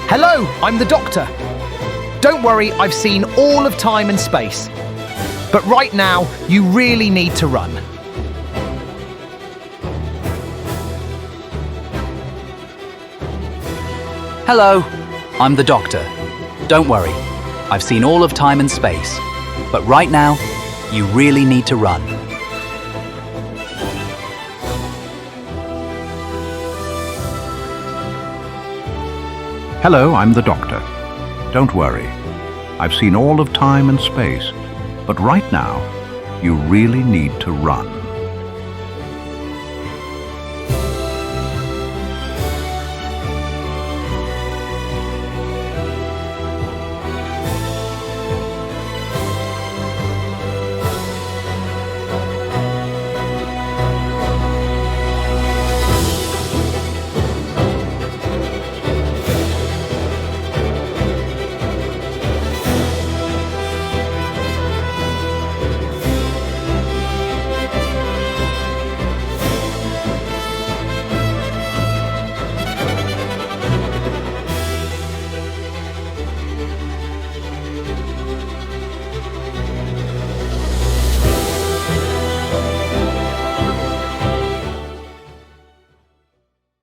Hello, I'm the Doctor. Don't worry, I've seen all of time and space. But right now, you really need to run. Hello, I'm the Doctor. Don't worry, I've seen all of time and space. But right now, you really need to run. Hello, I'm the Doctor. Don't worry, I've seen all of time and space, but right now, you really need to run.